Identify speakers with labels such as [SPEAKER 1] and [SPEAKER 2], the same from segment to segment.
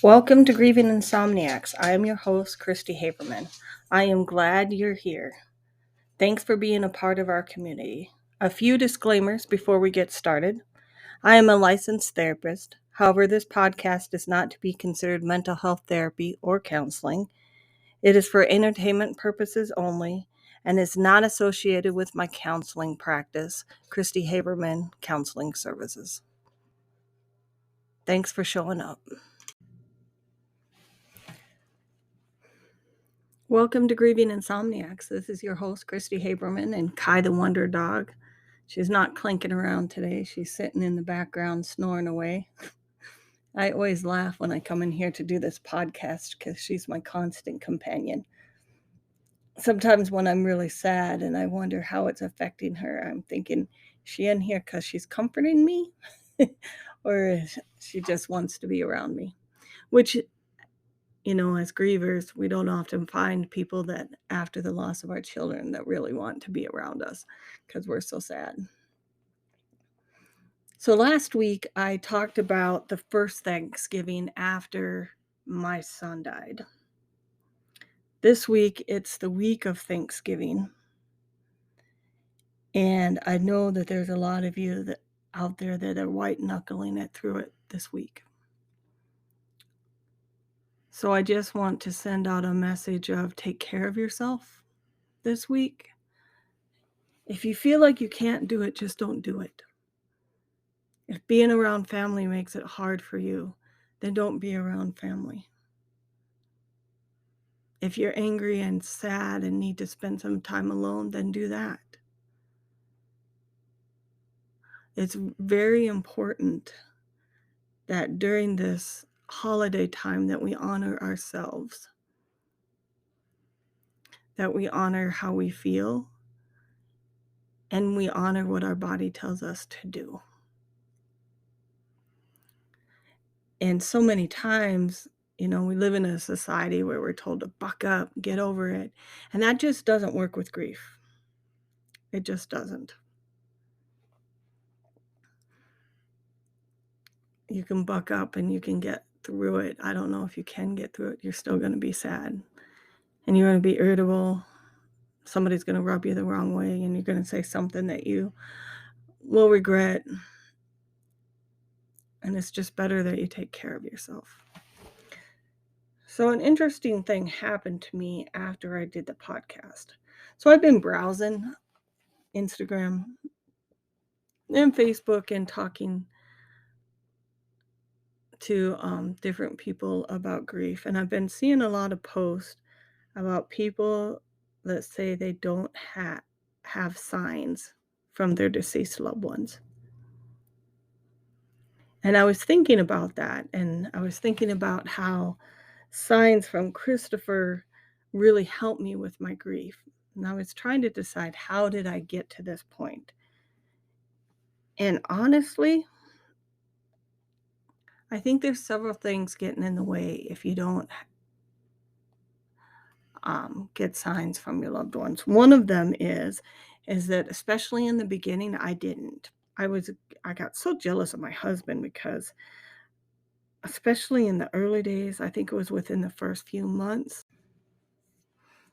[SPEAKER 1] Welcome to Grieving Insomniacs. I am your host, Christy Haberman. I am glad you're here. Thanks for being a part of our community. A few disclaimers before we get started. I am a licensed therapist. However, this podcast is not to be considered mental health therapy or counseling. It is for entertainment purposes only and is not associated with my counseling practice, Christy Haberman Counseling Services. Thanks for showing up. Welcome to Grieving Insomniacs. This is your host, Christy Haberman, and Kai the Wonder Dog. She's not clinking around today. She's sitting in the background snoring away. I always laugh when I come in here to do this podcast because she's my constant companion. Sometimes when I'm really sad and I wonder how it's affecting her, I'm thinking, is she in here because she's comforting me? Or she just wants to be around me? Which, as grievers, we don't often find people that after the loss of our children that really want to be around us because we're so sad. So last week I talked about the first Thanksgiving after my son died. This week it's the week of Thanksgiving. And I know that there's a lot of you out there that are white knuckling it through it this week. So I just want to send out a message of take care of yourself this week. If you feel like you can't do it, just don't do it. If being around family makes it hard for you, then don't be around family. If you're angry and sad and need to spend some time alone, then do that. It's very important that during this holiday time that we honor ourselves, that we honor how we feel, and we honor what our body tells us to do. And so many times, we live in a society where we're told to buck up, get over it, and that just doesn't work with grief. It just doesn't. You can buck up and you can get through it. I don't know if you can get through it. You're still going to be sad. And you're going to be irritable. Somebody's going to rub you the wrong way and you're going to say something that you will regret. And it's just better that you take care of yourself. So an interesting thing happened to me after I did the podcast. So I've been browsing Instagram and Facebook and talking to different people about grief. And I've been seeing a lot of posts about people that say they don't have signs from their deceased loved ones. And I was thinking about that, and I was thinking about how signs from Christopher really helped me with my grief. And I was trying to decide, how did I get to this point? And honestly, I think there's several things getting in the way if you don't get signs from your loved ones. One of them is that especially in the beginning, I didn't. I got so jealous of my husband because especially in the early days, I think it was within the first few months.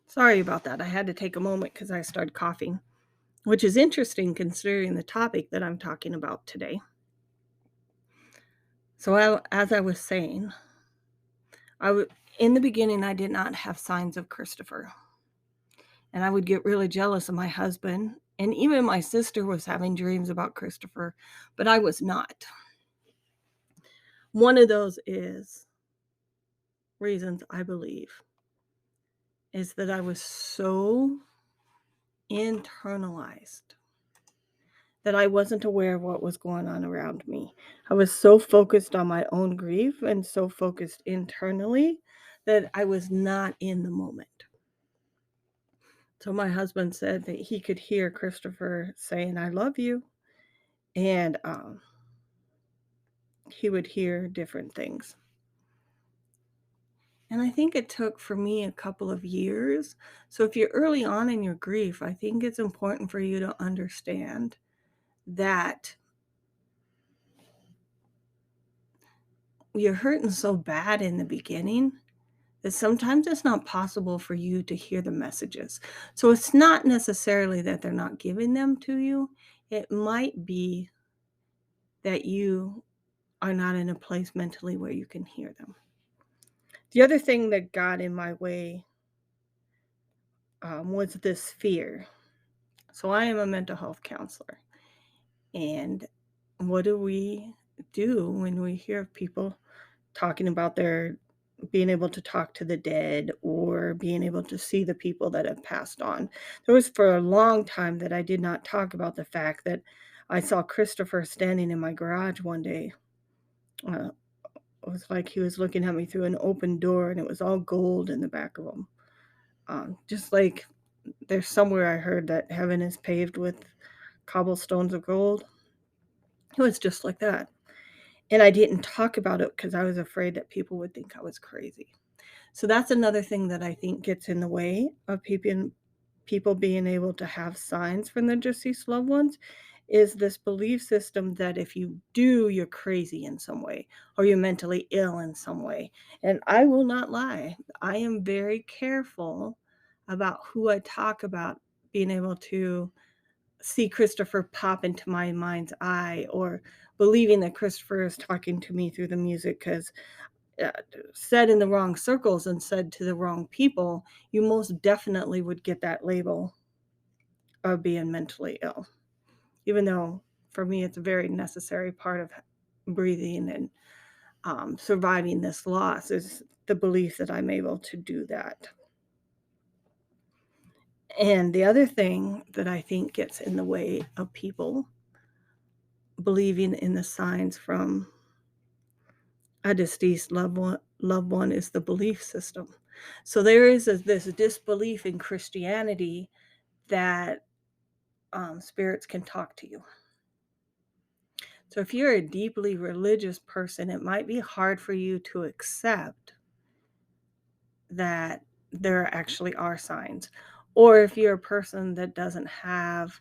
[SPEAKER 1] Sorry about that. I had to take a moment because I started coughing, which is interesting considering the topic that I'm talking about today. So as I was saying, in the beginning, I did not have signs of Christopher. And I would get really jealous of my husband. And even my sister was having dreams about Christopher, but I was not. One of those reasons, I believe, is that I was so internalized that I wasn't aware of what was going on around me. I was so focused on my own grief and so focused internally that I was not in the moment. So my husband said that he could hear Christopher saying, "I love you." And he would hear different things. And I think it took for me a couple of years. So if you're early on in your grief, I think it's important for you to understand that you're hurting so bad in the beginning that sometimes it's not possible for you to hear the messages. So it's not necessarily that they're not giving them to you. It might be that you are not in a place mentally where you can hear them. The other thing that got in my way was this fear. So I am a mental health counselor. And what do we do when we hear people talking about their being able to talk to the dead or being able to see the people that have passed on? There was for a long time that I did not talk about the fact that I saw Christopher standing in my garage one day. It was like he was looking at me through an open door, and it was all gold in the back of him. Just like there's somewhere I heard that heaven is paved with cobblestones of gold. It was just like that. And I didn't talk about it because I was afraid that people would think I was crazy. So that's another thing that I think gets in the way of people being able to have signs from their deceased loved ones, is this belief system that if you do, you're crazy in some way or you're mentally ill in some way. And I will not lie, I am very careful about who I talk about being able to see Christopher pop into my mind's eye, or believing that Christopher is talking to me through the music, because said in the wrong circles and said to the wrong people, you most definitely would get that label of being mentally ill. Even though for me it's a very necessary part of breathing and surviving this loss, is the belief that I'm able to do that. And the other thing that I think gets in the way of people believing in the signs from a deceased loved one is the belief system. So there is this disbelief in Christianity that spirits can talk to you. So if you're a deeply religious person, it might be hard for you to accept that there actually are signs. Or if you're a person that doesn't have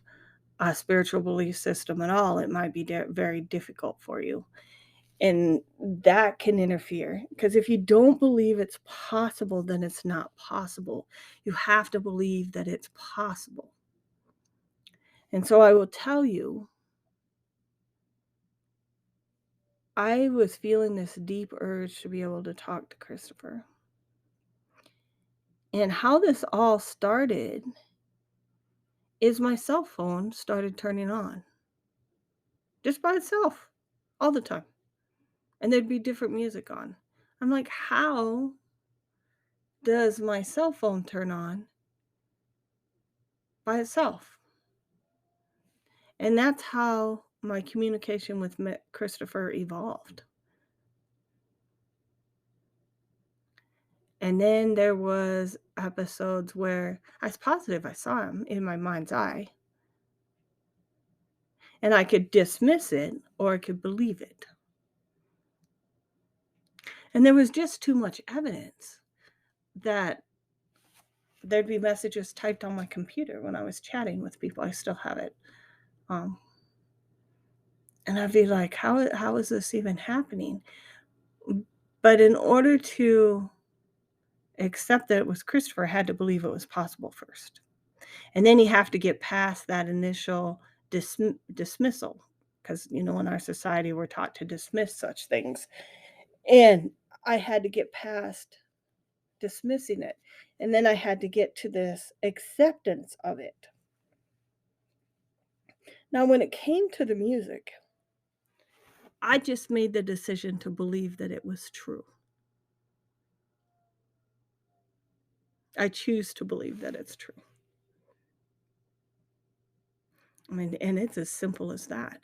[SPEAKER 1] a spiritual belief system at all, it might be very difficult for you. And that can interfere, because if you don't believe it's possible, then it's not possible. You have to believe that it's possible. And so I will tell you, I was feeling this deep urge to be able to talk to Christopher. And how this all started is my cell phone started turning on just by itself all the time. And there'd be different music on. I'm like, how does my cell phone turn on by itself? And that's how my communication with Christopher evolved. And then there was episodes where I was positive I saw him in my mind's eye. And I could dismiss it or I could believe it. And there was just too much evidence that there'd be messages typed on my computer when I was chatting with people. I still have it. And I'd be like, how is this even happening? But in order to accept that it was Christopher, I had to believe it was possible first. And then you have to get past that initial dismissal, because, in our society, we're taught to dismiss such things. And I had to get past dismissing it. And then I had to get to this acceptance of it. Now, when it came to the music, I just made the decision to believe that it was true. I choose to believe that it's true. I mean, and it's as simple as that.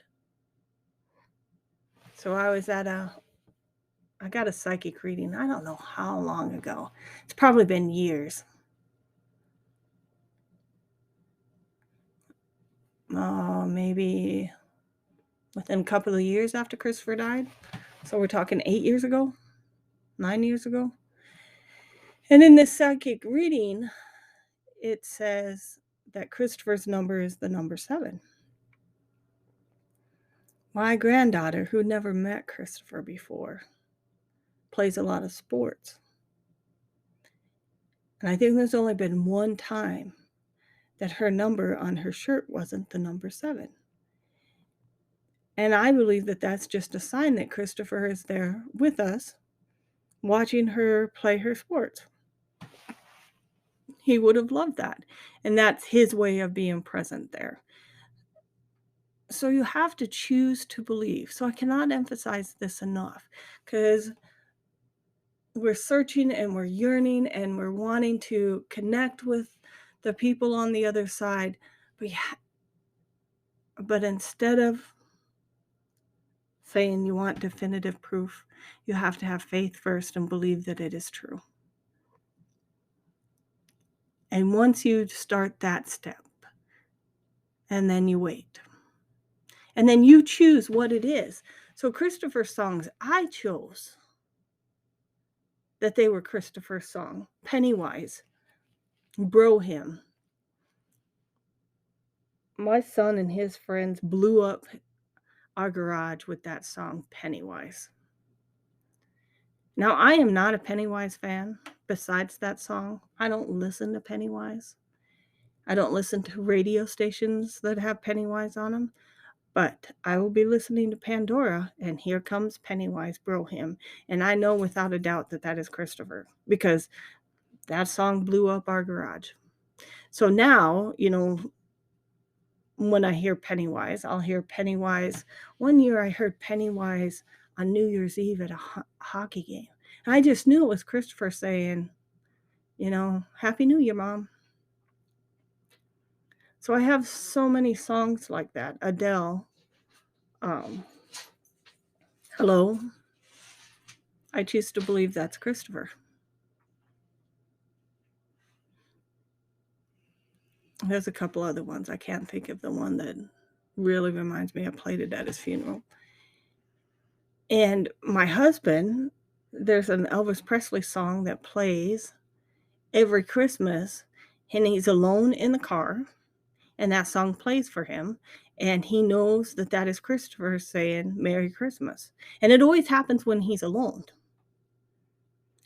[SPEAKER 1] So I got a psychic reading. I don't know how long ago. It's probably been years. Maybe within a couple of years after Christopher died. So we're talking 8 years ago, 9 years ago. And in this psychic reading, it says that Christopher's number is the number 7. My granddaughter, who never met Christopher before, plays a lot of sports. And I think there's only been one time that her number on her shirt wasn't the number 7. And I believe that that's just a sign that Christopher is there with us, watching her play her sports. He would have loved that. And that's his way of being present there. So you have to choose to believe. So I cannot emphasize this enough, because we're searching and we're yearning and we're wanting to connect with the people on the other side. But instead of saying you want definitive proof, you have to have faith first and believe that it is true. And once you start that step, and then you wait, and then you choose what it is. So Christopher's songs, I chose that they were Christopher's song. Pennywise, Bro Him. My son and his friends blew up our garage with that song, Pennywise. Now, I am not a Pennywise fan. Besides that song, I don't listen to Pennywise. I don't listen to radio stations that have Pennywise on them. But I will be listening to Pandora, and here comes Pennywise, Bro Him. And I know without a doubt that that is Christopher, because that song blew up our garage. So now, when I hear Pennywise, I'll hear Pennywise. One year I heard Pennywise on New Year's Eve at a hockey game. And I just knew it was Christopher saying, Happy New Year, Mom. So I have so many songs like that. Adele, Hello. I choose to believe that's Christopher. There's a couple other ones. I can't think of the one that really reminds me. I played it at his funeral. And my husband, there's an Elvis Presley song that plays every Christmas, and he's alone in the car, and that song plays for him, and he knows that that is Christopher saying Merry Christmas. And it always happens when he's alone.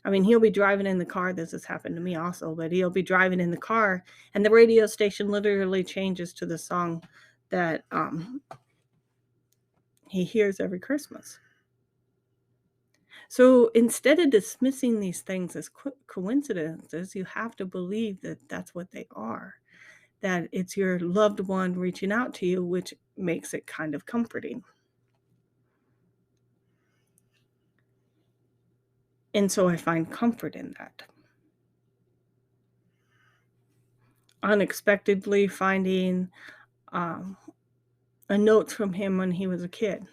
[SPEAKER 1] I mean, he'll be driving in the car. This has happened to me also, but he'll be driving in the car, and the radio station literally changes to the song that he hears every Christmas. So instead of dismissing these things as coincidences, you have to believe that that's what they are, that it's your loved one reaching out to you, which makes it kind of comforting. And so I find comfort in that. Unexpectedly finding a note from him when he was a kid.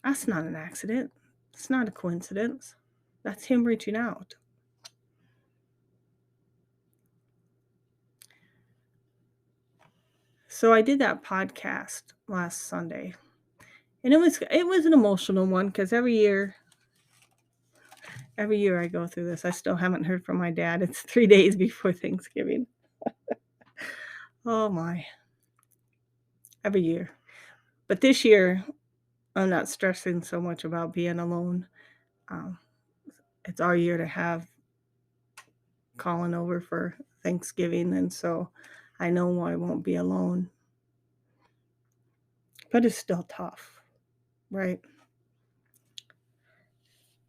[SPEAKER 1] That's not an accident. It's not a coincidence. That's him reaching out. So I did that podcast last Sunday. And it was an emotional one, because every year I go through this. I still haven't heard from my dad. It's 3 days before Thanksgiving. Oh my. Every year. But this year, I'm not stressing so much about being alone. It's our year to have Colin over for Thanksgiving, and so I know I won't be alone. But it's still tough, right?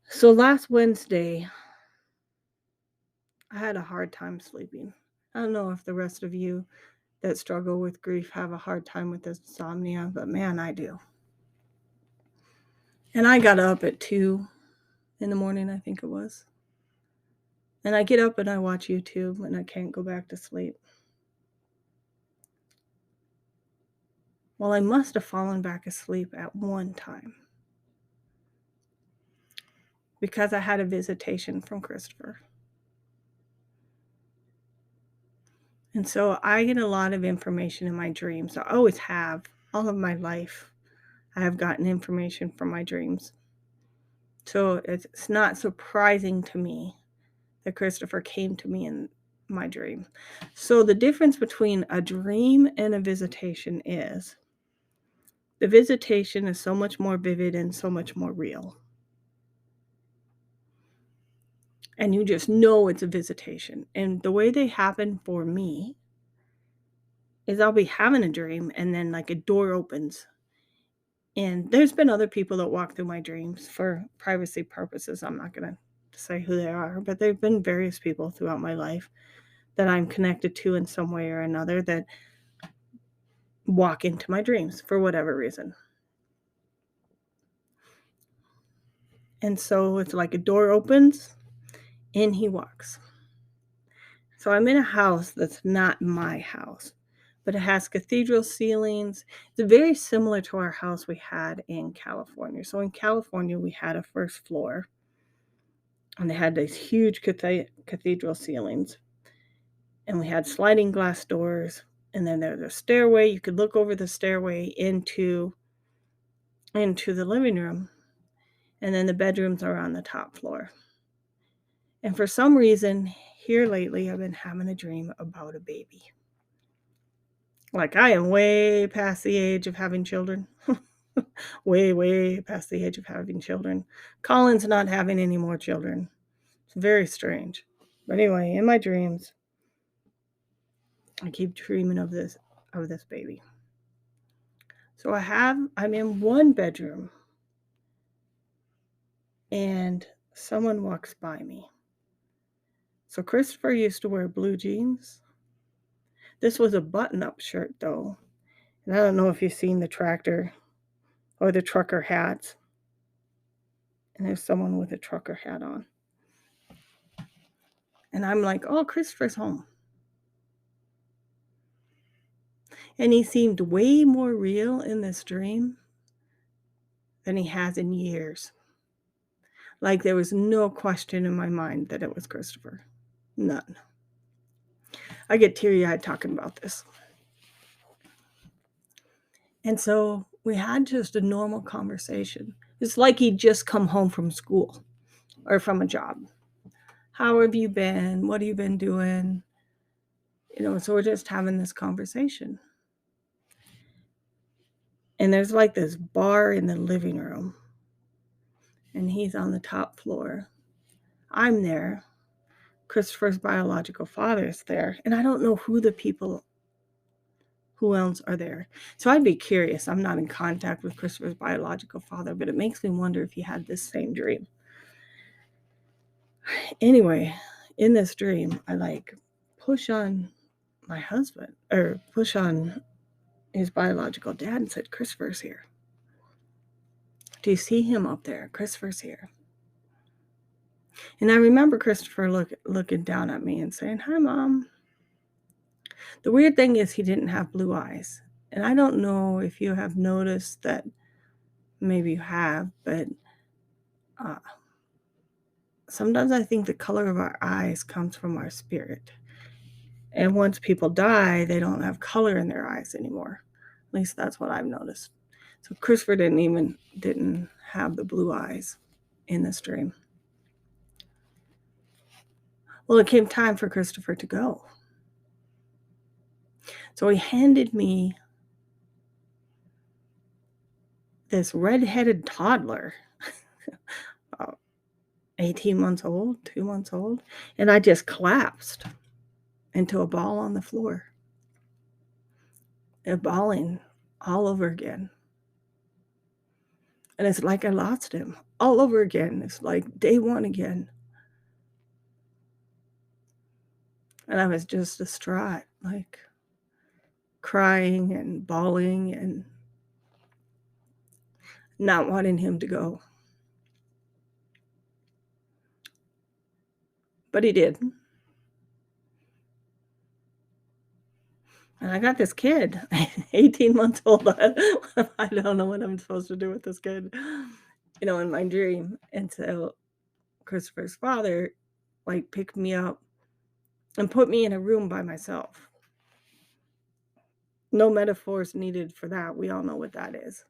[SPEAKER 1] So last Wednesday, I had a hard time sleeping. I don't know if the rest of you that struggle with grief have a hard time with insomnia, but man, I do. And I got up at 2 in the morning, I think it was. And I get up and I watch YouTube, and I can't go back to sleep. Well, I must have fallen back asleep at one time, because I had a visitation from Christopher. And so I get a lot of information in my dreams. I always have. All of my life, I have gotten information from my dreams. So it's not surprising to me that Christopher came to me in my dream. So the difference between a dream and a visitation is the visitation is so much more vivid and so much more real. and you just know it's a visitation. And the way they happen for me is I'll be having a dream and then like a door opens. And there's been other people that walk through my dreams for privacy purposes. I'm not going to say who they are, but there've been various people throughout my life that I'm connected to in some way or another that walk into my dreams for whatever reason. And so it's like a door opens, in he walks. So I'm in a house that's not my house, but it has cathedral ceilings. It's very similar to our house we had in California. So in California, we had a first floor, and they had these huge cathedral ceilings, and we had sliding glass doors, and then there's a stairway. You could look over the stairway into the living room, and then the bedrooms are on the top floor. And for some reason, here lately, I've been having a dream about a baby. Like, I am way past the age of having children. Way, way past the age of having children. Colin's not having any more children. It's very strange. But anyway, in my dreams, I keep dreaming of this baby. So I'm in one bedroom, and someone walks by me. So Christopher used to wear blue jeans. This was a button-up shirt, though. And I don't know if you've seen the tractor or the trucker hats. And there's someone with a trucker hat on. And I'm like, oh, Christopher's home. And he seemed way more real in this dream than he has in years. Like, there was no question in my mind that it was Christopher. None. I get teary-eyed talking about this. And so we had just a normal conversation. It's like he'd just come home from school or from a job. How have you been? What have you been doing? So we're just having this conversation. And there's like this bar in the living room, and he's on the top floor. I'm there. Christopher's biological father is there, and I don't know who else are there. So I'd be curious. I'm not in contact with Christopher's biological father, but it makes me wonder if he had this same dream. Anyway, in this dream, I like push on my husband, or push on his biological dad, and said, Christopher's here. Do you see him up there? Christopher's here. And I remember Christopher looking down at me and saying, hi, Mom. The weird thing is he didn't have blue eyes. And I don't know if you have noticed that. Maybe you have, but sometimes I think the color of our eyes comes from our spirit. And once people die, they don't have color in their eyes anymore. At least that's what I've noticed. So Christopher didn't have the blue eyes in this dream. Well, it came time for Christopher to go. So he handed me this red-headed toddler, about 18 months old, 2 months old, and I just collapsed into a ball on the floor. And bawling all over again. And it's like I lost him all over again. It's like day one again. And I was just distraught, like crying and bawling and not wanting him to go. But he did. And I got this kid, 18 months old. I don't know what I'm supposed to do with this kid, in my dream. And so Christopher's father, picked me up and put me in a room by myself. No metaphors needed for that. We all know what that is.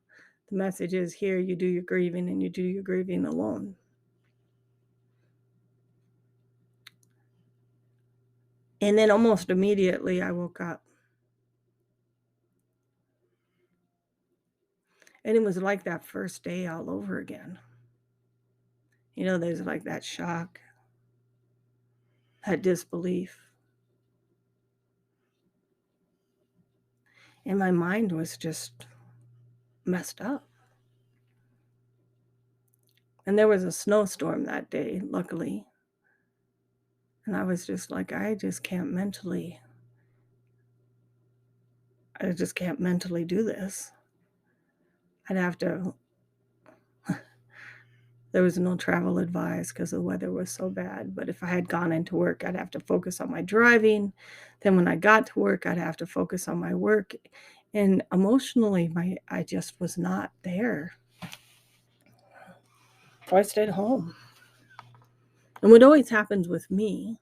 [SPEAKER 1] The message is here, you do your grieving, and you do your grieving alone. And then almost immediately I woke up. And it was like that first day all over again. There's like that shock. that disbelief. And my mind was just messed up. And there was a snowstorm that day, luckily. And I was just like, I just can't mentally do this. I'd have to, there was no travel advised because the weather was so bad. But if I had gone into work, I'd have to focus on my driving. Then when I got to work, I'd have to focus on my work. And emotionally, I just was not there. So I stayed home. And what always happens with me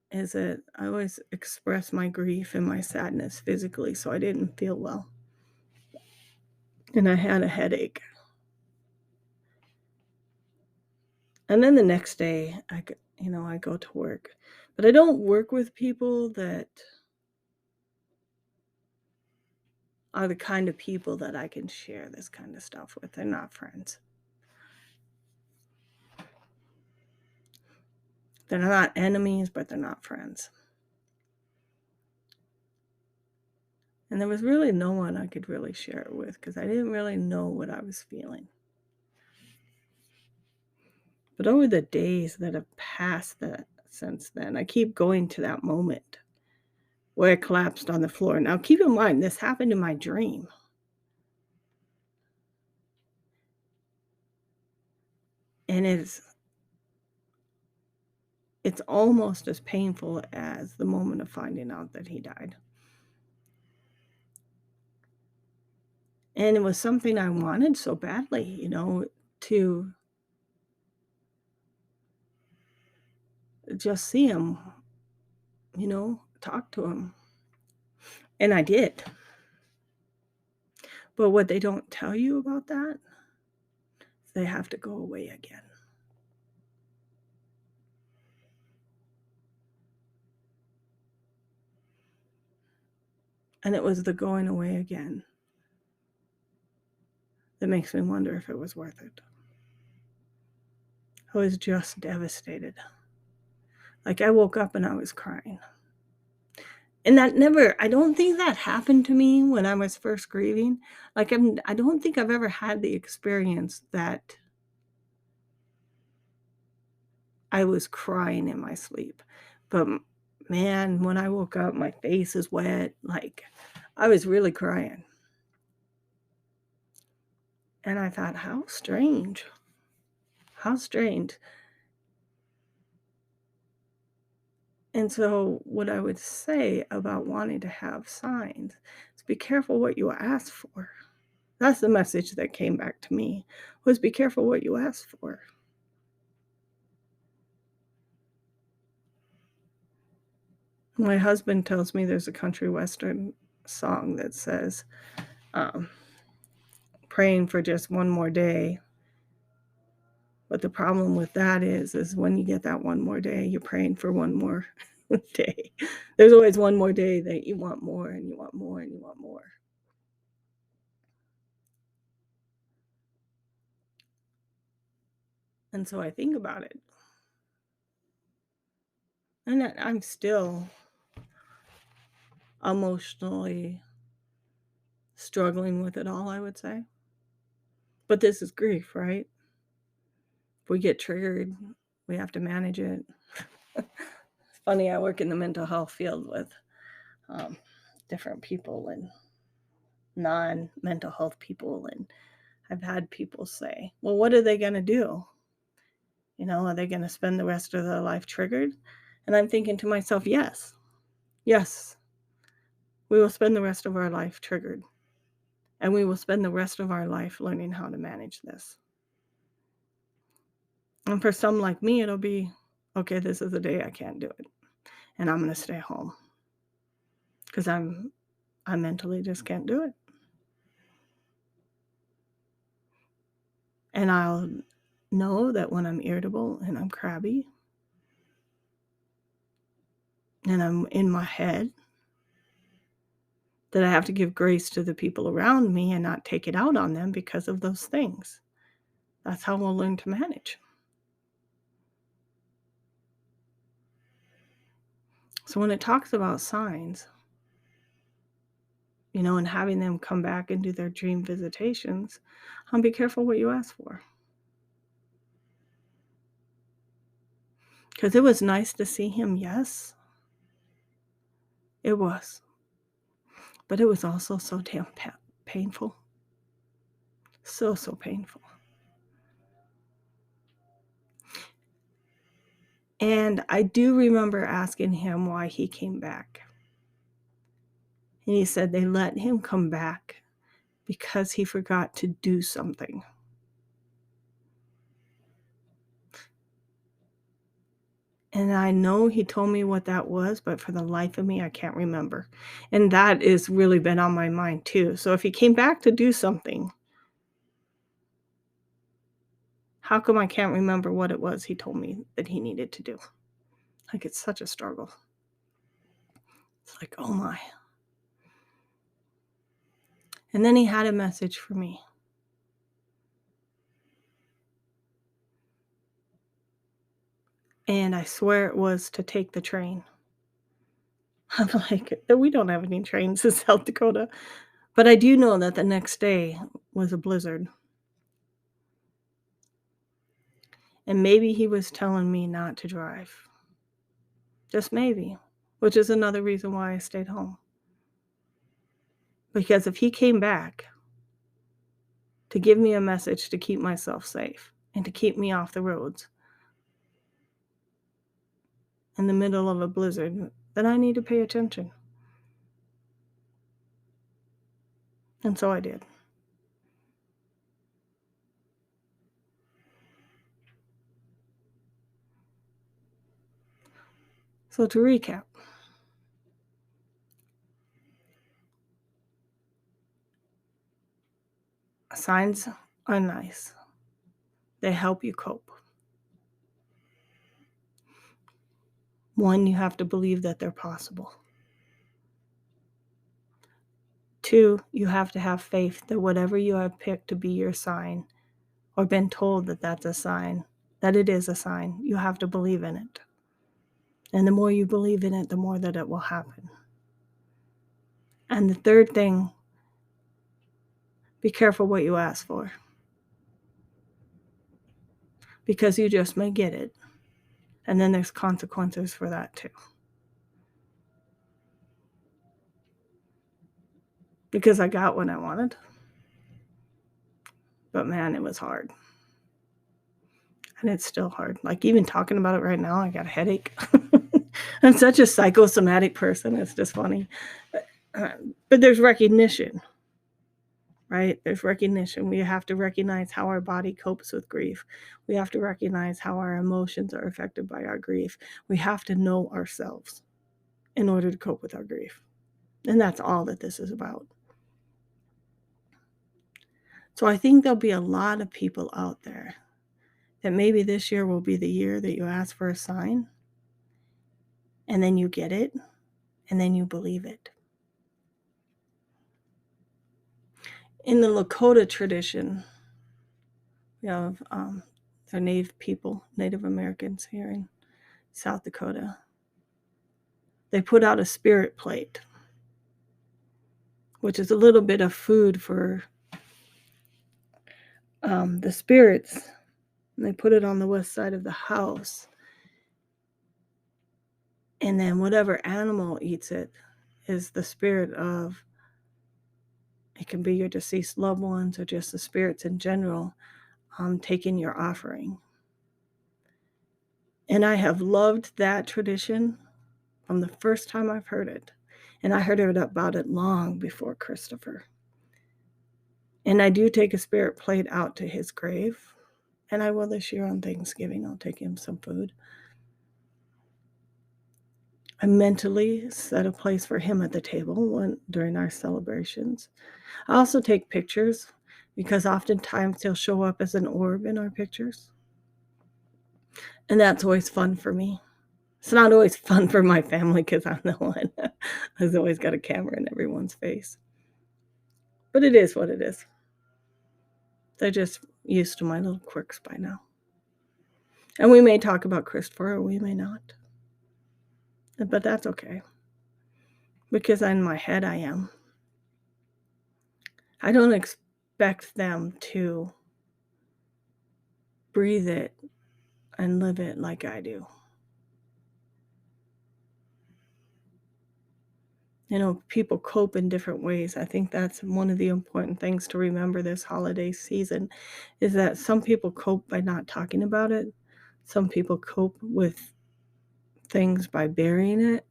[SPEAKER 1] is that I always express my grief and my sadness physically, so I didn't feel well. And I had a headache. And then the next day, I go to work. But I don't work with people that are the kind of people that I can share this kind of stuff with. They're not friends. They're not enemies, but they're not friends. And there was really no one I could really share it with because I didn't really know what I was feeling. But over the days that have passed since then, I keep going to that moment where I collapsed on the floor. Now, keep in mind, this happened in my dream. And it's almost as painful as the moment of finding out that he died. And it was something I wanted so badly, to just see him, talk to him. And I did. But what they don't tell you about that, they have to go away again. And it was the going away again that makes me wonder if it was worth it. I was just devastated. Like I woke up and I was crying. And I don't think that happened to me when I was first grieving. Like I don't think I've ever had the experience that I was crying in my sleep. But man, when I woke up, my face is wet. Like I was really crying. And I thought, how strange. How strange. And so what I would say about wanting to have signs is be careful what you ask for. That's the message that came back to me, was be careful what you ask for. My husband tells me there's a country western song that says, praying for just one more day. But the problem with that is when you get that one more day, you're praying for one more day. There's always one more day that you want more and you want more and you want more. And so I think about it. And I'm still emotionally struggling with it all, I would say. But this is grief, right? If we get triggered, we have to manage it. It's funny, I work in the mental health field with different people and non-mental health people, and I've had people say, well, what are they going to do? Are they going to spend the rest of their life triggered? And I'm thinking to myself, yes, we will spend the rest of our life triggered. And we will spend the rest of our life learning how to manage this. And for some like me, it'll be, okay, this is the day I can't do it. And I'm going to stay home. Because I mentally just can't do it. And I'll know that when I'm irritable and I'm crabby and I'm in my head, that I have to give grace to the people around me and not take it out on them because of those things. That's how we'll learn to manage. So when it talks about signs, and having them come back and do their dream visitations, be careful what you ask for. Because it was nice to see him, yes. It was. But it was also so damn painful. So painful. And I do remember asking him why he came back. And he said they let him come back because he forgot to do something. And I know he told me what that was, but for the life of me, I can't remember. And that has really been on my mind too. So if he came back to do something, how come I can't remember what it was he told me that he needed to do? Like, it's such a struggle. It's like, oh my. And then he had a message for me. And I swear it was to take the train. I'm like, we don't have any trains in South Dakota. But I do know that the next day was a blizzard. And maybe he was telling me not to drive. Just maybe. Which is another reason why I stayed home. Because if he came back to give me a message to keep myself safe and to keep me off the roads in the middle of a blizzard, then I need to pay attention. And so I did. So to recap, signs are nice. They help you cope. One, you have to believe that they're possible. Two, you have to have faith that whatever you have picked to be your sign or been told that that's a sign, that it is a sign, you have to believe in it. And the more you believe in it, the more that it will happen. And the third thing, be careful what you ask for. Because you just may get it. And then there's consequences for that too. Because I got what I wanted. But man, it was hard. And it's still hard. Like, even talking about it right now, I got a headache. I'm such a psychosomatic person. It's just funny. But there's recognition, right? There's recognition. We have to recognize how our body copes with grief. We have to recognize how our emotions are affected by our grief. We have to know ourselves in order to cope with our grief. And that's all that this is about. So I think there'll be a lot of people out there that maybe this year will be the year that you ask for a sign, and then you get it, and then you believe it. In the Lakota tradition, we have they're Native people, Native Americans here in South Dakota. They put out a spirit plate, which is a little bit of food for the spirits. And they put it on the west side of the house. And then whatever animal eats it is the spirit of, it can be your deceased loved ones or just the spirits in general, taking your offering. And I have loved that tradition from the first time I've heard it. And I heard about it long before Christopher. And I do take a spirit plate out to his grave. And I will this year on Thanksgiving. I'll take him some food. I mentally set a place for him at the table during our celebrations. I also take pictures because oftentimes he'll show up as an orb in our pictures. And that's always fun for me. It's not always fun for my family because I'm the one who's always got a camera in everyone's face. But it is what it is. They're just used to my little quirks by now. And we may talk about Christopher or we may not. But that's okay, because in my head I am. I don't expect them to breathe it and live it like I do. People cope in different ways. I think that's one of the important things to remember this holiday season is that some people cope by not talking about it. Some people cope with things by burying it.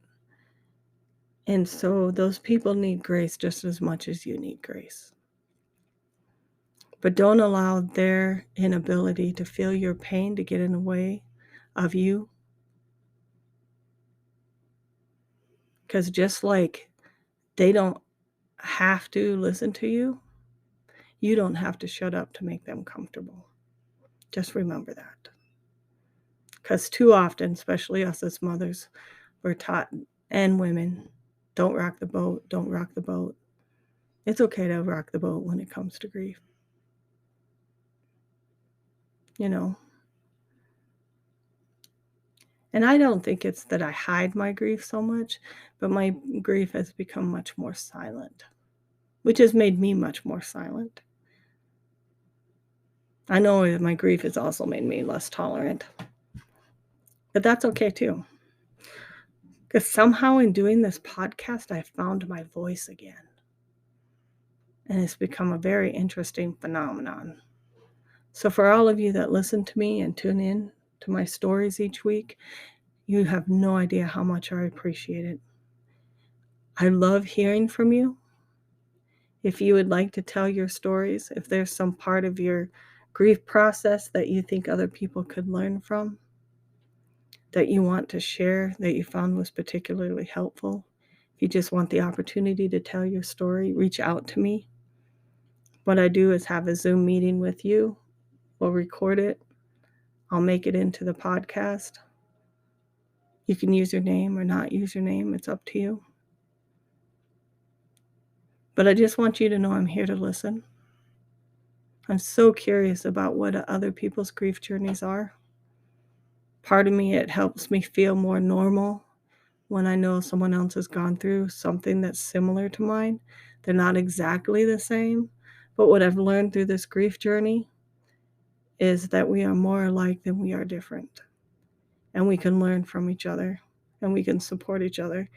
[SPEAKER 1] And so those people need grace just as much as you need grace. But don't allow their inability to feel your pain to get in the way of you. Because just like they don't have to listen to you, you don't have to shut up to make them comfortable. Just remember that. Because too often, especially us as mothers, we're taught, and women, don't rock the boat, don't rock the boat. It's okay to rock the boat when it comes to grief. And I don't think it's that I hide my grief so much, but my grief has become much more silent, which has made me much more silent. I know that my grief has also made me less tolerant, but that's okay too. Because somehow in doing this podcast, I found my voice again. And it's become a very interesting phenomenon. So for all of you that listen to me and tune in to my stories each week, you have no idea how much I appreciate it. I love hearing from you. If you would like to tell your stories, if there's some part of your grief process that you think other people could learn from, that you want to share, that you found was particularly helpful, if you just want the opportunity to tell your story, reach out to me. What I do is have a Zoom meeting with you. We'll record it. I'll make it into the podcast. You can use your name or not use your name. It's up to you. But I just want you to know I'm here to listen. I'm so curious about what other people's grief journeys are. Part of me, it helps me feel more normal when I know someone else has gone through something that's similar to mine. They're not exactly the same, but what I've learned through this grief journey is that we are more alike than we are different. And we can learn from each other and we can support each other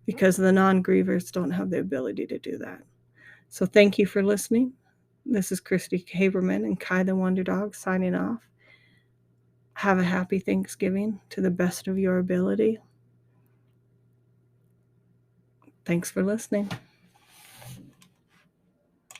[SPEAKER 1] because the non-grievers don't have the ability to do that. So thank you for listening. This is Christy Haberman and Kai the Wonder Dog signing off. Have a happy Thanksgiving to the best of your ability. Thanks for listening.